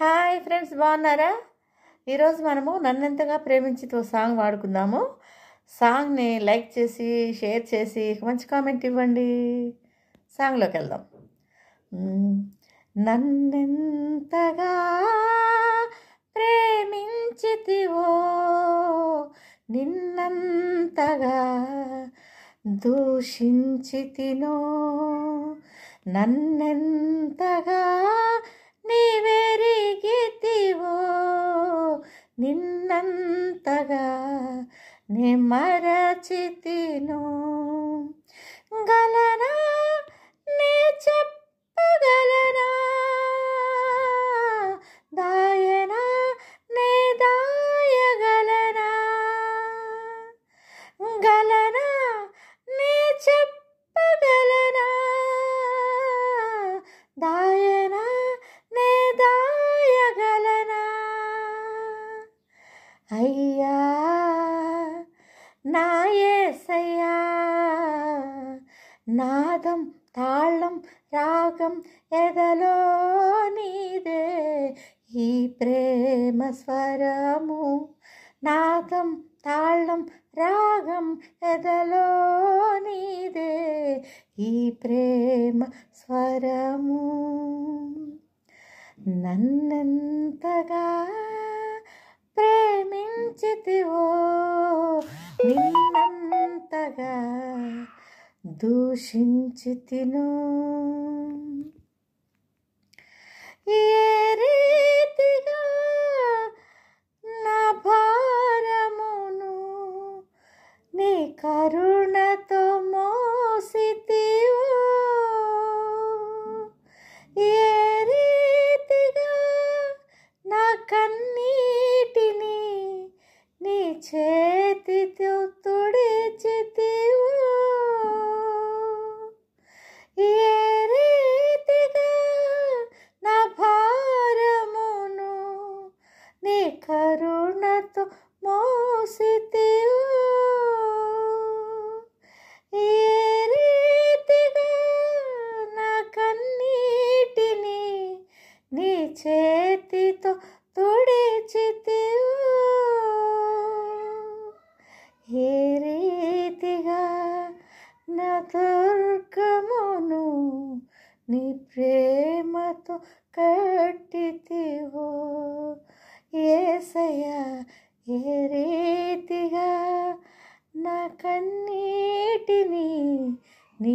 Hi friends, బాగున్నారా? ఈరోజు మనము నన్నెంతగా ప్రేమించితో సాంగ్ వాడుకుందాము. సాంగ్ని లైక్ చేసి షేర్ చేసి మంచి కామెంట్ ఇవ్వండి. సాంగ్లోకి వెళ్దాం. నన్నెంతగా ప్రేమించితివో నిన్నంతగా దూషించితినో, నన్నెంతగా నీవెరిగితివో నిన్నంతగా నే మరచితినో. గలనా నే చెప్పగలనా, దాయనా నే దాయగలనా. గలనా నే చెప్పగలనా, దాయనా నే దాయగలనా. అయ్యా నా యేసయ్యా, నాదం తాళం రాగం ఎదలో నీదే ఈ ప్రేమ స్వరము. నాదం తాళం రాగం ఎదలో నీదే ఈ ప్రేమ స్వరము. నన్నెంతగా ప్రేమించితివో నిన్నంతగా దూషించితినో. ఏ రీతిగా నా భారమును నీ కరుణతో మోసితివో, ఏ రీతిగా నా కన్నీటిని నీ చేతితో తుడిచితివో, ఏ రీతిగా నా భారమును నీ కరుణతో మోసితివో, ఏ రీతిగా నా కన్నీటిని నీ చేతితో తుడిచితివో, ఏ రీతిగా నా దుర్గమును నీ ప్రేమతో కట్టితివో. యేసయ్యా, ఏ రీతిగా నా కన్నీటిని నీ